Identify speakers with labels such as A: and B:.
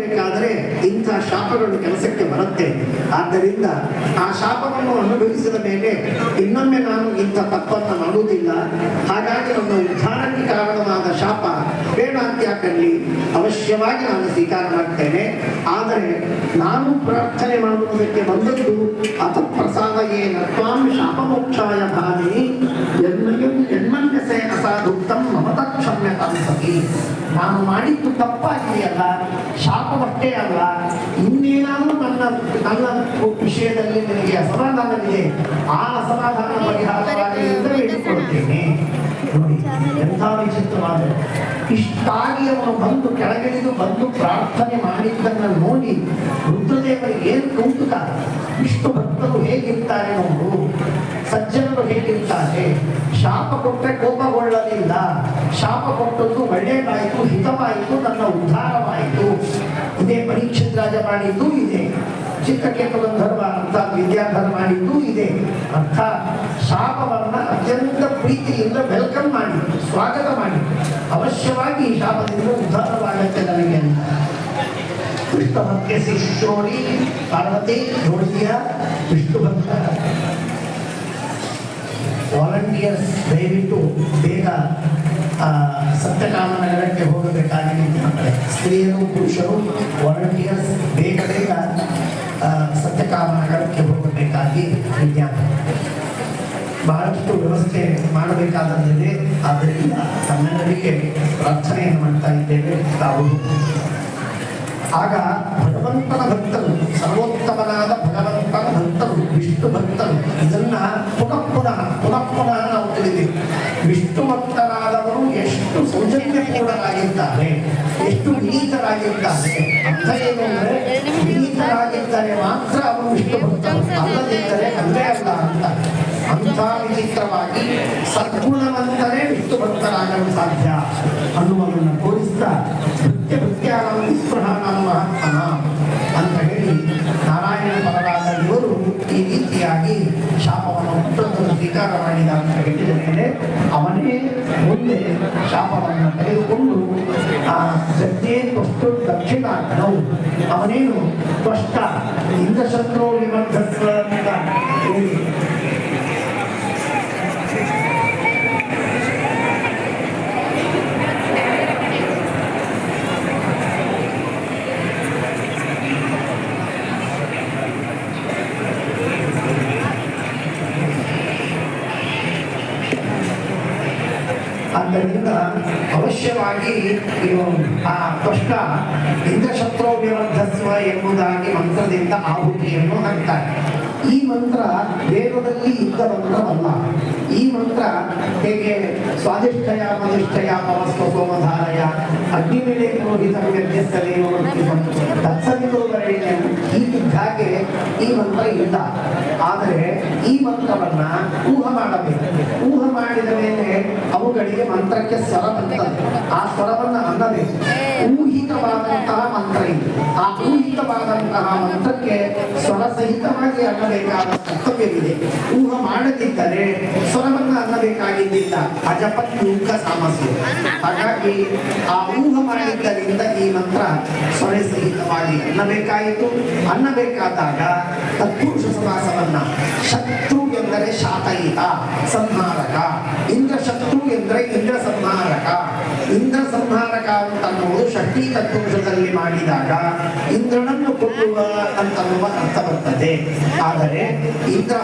A: ಬೇಕಾದರೆ ಇಂಥ ಶಾಪಗಳು ಕೆಲಸಕ್ಕೆ ಬರುತ್ತೆ. ಆದ್ದರಿಂದ ಆ ಶಾಪವನ್ನು ಅನುಭವಿಸಿದ ಮೇಲೆ ಇನ್ನೊಮ್ಮೆ ನಾನು ಇಂಥ ತಪ್ಪನ್ನು ಮಾಡುವುದಿಲ್ಲ. ಹಾಗಾಗಿ ನನ್ನ ಉದ್ಧಾರಕ್ಕೆ ಕಾರಣವಾದ ಶಾಪ ಬೇಡ ಅಂತ ಯಾಕಲ್ಲಿ ಅವಶ್ಯವಾಗಿ ನಾನು ಸ್ವೀಕಾರ ಮಾಡ್ತೇನೆ. ಆದರೆ ನಾನು ಪ್ರಾರ್ಥನೆ ಮಾಡುವುದಕ್ಕೆ ಬಂದದ್ದು ಅಥ ಪ್ರಸಾದ ಏನತ್ವಾಂ ಶಾಪಮೋಕ್ಷಾಯ ಭಾವಿ ಎನ್ಮನ್ಯಸೆ ಅಸಾಧುಕ್ತಂ ಮಮತ ಕ್ಷಮ್ಯತಾಂ ಸತಿ. ನಾನು ಮಾಡಿದ್ದು ತಪ್ಪಾಗಿದೆಯಲ್ಲ, ಶಾಪವಷ್ಟೇ ಅಲ್ಲ, ಇನ್ನೇನಾದರೂ ನನ್ನ ವಿಷಯದಲ್ಲಿ ನನಗೆ ಅಸಮಾಧಾನವಿದೆ, ಆ ಅಸಮಾಧಾನ ಪರಿಹಾರವಾಗಿ ಬೇಡಿಕೊಳ್ತೇನೆ. ನೋಡಿ ಎಂಥ ವಿಚಿತ್ರವಾದ ಇಷ್ಟಾಗಿ ಅವನು ಬಂದು ಕೆಳಗಿಳಿದು ಬಂದು ಪ್ರಾರ್ಥನೆ ಮಾಡಿದ್ದನ್ನು ನೋಡಿ ರುದ್ರದೇವರಿಗೆ ಏನು ಕೌತುಕ. ಇಷ್ಟು ಭಕ್ತರು ಹೇಗಿರ್ತಾರೆ ನೋಡು, ಸಜ್ಜನರು ಹೇಗಿರ್ತಾರೆ. ಶಾಪ ಕೊಟ್ಟರೆ ಕೋಪಗೊಳ್ಳಲಿಲ್ಲ, ಶಾಪ ಕೊಟ್ಟದ್ದು ಒಳ್ಳೆಯದಾಯಿತು, ಹಿತವಾಯಿತು, ನನ್ನ ಉದ್ಧಾರವಾಯಿತು. ಇದೇ ಪರೀಕ್ಷಿತ್ ರಾಜ ಮಾಡಿದ್ದು ಇದೆ, ಚಿತ್ರಕೇತು ಗಂಧರ್ವ ಅಂತ ವಿದ್ಯಾಧರ ಮಾಡಿದ್ದು ಇದೆ. ಅರ್ಥ ಶಾಪವನ್ನ ಅತ್ಯಂತ ಪ್ರೀತಿಯಿಂದ ವೆಲ್ಕಮ್ ಮಾಡಿ, ಸ್ವಾಗತ ಮಾಡಿ, ಅವಶ್ಯವಾಗಿ ಈ ಶಾಪದಿಂದ ಉದ್ಧಾರವಾಗತ್ತೆ ನನಗೆ ಅಂತ. ವಿಷ್ಣು ಭಕ್ತಿಯ ಶಿಷ್ಯೋಡಿ ಪಾರ್ವತಿ ನೋಡಿದೀಯ, ವಿಷ್ಣು ಭಕ್ತ ವಾಲಂಟಿಯರ್ಸ್ ದಯವಿಟ್ಟು ಬೇಗ ಸತ್ಯಕಾಮನಗರಕ್ಕೆ ಹೋಗಬೇಕಾಗಿದೆ. ಸ್ತ್ರೀಯರು ಪುರುಷರು ವಾಲಂಟಿಯರ್ಸ್ ಬೇಗ ಬೇಗ ಸತ್ಯಕಾಮನಗರಕ್ಕೆ ಹೋಗಬೇಕಾಗಿ ವಿಜ್ಞಾಪನೆ. ಬಹಳಷ್ಟು ವ್ಯವಸ್ಥೆ ಮಾಡಬೇಕಾದಲ್ಲಿದೆ. ಆದ್ದರಿಂದ ತಮ್ಮೆಲ್ಲರಿಗೆ ಪ್ರಾರ್ಥನೆಯನ್ನು ಮಾಡ್ತಾ ಇದ್ದೇವೆ. ತಾವು ಆಗ ಭಗವಂತನ ಭಕ್ತರು, ಸರ್ವೋತ್ತಮನಾದ ಭಗವಂತನ ಭಕ್ತರು, ವಿಷ್ಣು ಭಕ್ತರು, ಇದನ್ನ ಪುನಃ ನಾವು ತಿಳಿದೀವಿ. ವಿಷ್ಣು ಭಕ್ತರಾದವರು ಎಷ್ಟು ಸೌಜನ್ಯಪೂರ್ಣರಾಗಿದ್ದಾರೆ, ಎಷ್ಟು ವಿನೀತರಾಗಿದ್ದಾರೆ. ಅರ್ಥ ಏನು ಅಂದರೆ ವಿನೀತರಾಗಿದ್ದರೆ ಮಾತ್ರ ಅವರು ವಿಷ್ಣು ಭಕ್ತರು, ಅಲ್ಲದಿದ್ದರೆ ಅಲ್ಲೇ ಅಲ್ಲ ಅಂತ. ಅಂಥ ವಿಚಿತ್ರವಾಗಿ ಸದ್ಗುಣವಂತರೇ ವಿಷ್ಣು ಭಕ್ತರಾಗಲು ಸಾಧ್ಯ ಅನ್ನುವುದನ್ನು ತೋರಿಸ್ತಾ ಅಂತ ಹೇಳಿ ನಾರಾಯಣ ಪರರಾದ ಇವರು ಈ ರೀತಿಯಾಗಿ ಶಾಪವನ್ನು ಹುಟ್ಟನ್ನು ಸ್ವೀಕಾರ ಮಾಡಿದ ಅಂತ ಹೇಳಿದ ಮೇಲೆ ಅವನೇ ಮುಂದೆ ಶಾಪವನ್ನು ತೆಗೆದುಕೊಂಡು ಆ ಗದ್ದೆಯಷ್ಟು ದಕ್ಷಿಣಾಗ್ನವು ಅವನೇನು ತ್ವಷ್ಟ ಇಂದ್ರಶತ್ರು ವಿಮರ್ಧಸ್ವ ಅಂತ ಹೇಳಿ ಆದ್ದರಿಂದ ಅವಶ್ಯವಾಗಿ ಆ ತ್ವಷ್ಟ ಇಂದ್ರಶತ್ರು ವಿವರ್ಧಸ್ವ ಎಂಬುದಾಗಿ ಮಂತ್ರದಿಂದ ಆಹುತಿಯನ್ನು ಹಾಕ್ತಾರೆ. ಈ ಮಂತ್ರ ವೇದದಲ್ಲಿ ಇದ್ದ ಮಂತ್ರವಲ್ಲ. ಈ ಮಂತ್ರ ಹೇಗೆ ಸ್ವಾದಿಷ್ಠಯ ಮಧಿಷ್ಠಯ ಪವಸ್ವ ಸೋಮಧಾರಯ ಅಗ್ನಿಮೇಲೆ ಪುರೋಹಿತ ವ್ಯತ್ಯಸ್ತಲೇವ ತತ್ಸವಿತೋವರೆಗೆ ಹೀಗಿದ್ದ ಹಾಗೆ ಈ ಮಂತ್ರ ಇಲ್ಲ. ಆದರೆ ಈ ಮಂತ್ರವನ್ನ ಊಹ ಮಾಡಬೇಕು. ಊಹ ಮಾಡಿದ ಮೇಲೆ ಅವುಗಳಿಗೆ ಮಂತ್ರಕ್ಕೆ ಸ್ವರ ಬರ್ತದೆ. ಆ ಸ್ವರವನ್ನು ಅನ್ನಬೇಕು. ಊಹಿತವಾದಂತಹ ಮಂತ್ರ ಇದೆ. ಆ ಊಹಿತವಾದಂತಹ ಮಂತ್ರಕ್ಕೆ ಸ್ವರ ಸಹಿತವಾಗಿ ಅನ್ನಬೇಕಾದ ಕರ್ತವ್ಯವಿದೆ. ಊಹ ಮಾಡದಿದ್ದರೆ ಸ್ವರವನ್ನು ಅನ್ನಬೇಕಾಗಿದ್ದಿಲ್ಲ. ಅಜಪತ್ಯೂಕ ಸಾಮಸ್ಯ. ಹಾಗಾಗಿ ಆ ಊಹ ಮಾಡಿದ್ದರಿಂದ ಈ ಮಂತ್ರ ಸ್ವರ ಸಹಿತವಾಗಿ ಅನ್ನಬೇಕಾಯಿತು. ಅನ್ನಬೇಕಾದಾಗ ತತ್ಪುರುಷ ಸಮಾಸವನ್ನ ಶತ್ರು ಎಂದರೆ ಶಾತಯಿತ ಸಂಹಾರಕ, ಇಂದ್ರ ಶತ್ರು ಎಂದರೆ ಇಂದ್ರ ಸಂಹಾರಕ. ಇಂದ್ರ ಸಂಹಾರಕ ಅಂತನ್ನುವುದು ಷಷ್ಠಿ ತತ್ಪುರುಷದಲ್ಲಿ ಮಾಡಿದಾಗ ಇಂದ್ರನನ್ನು ಕೊಲ್ಲುವ ಅಂತನ್ನುವ ಅರ್ಥ ಬರ್ತದೆ. ಆದರೆ ಇಂದ್ರ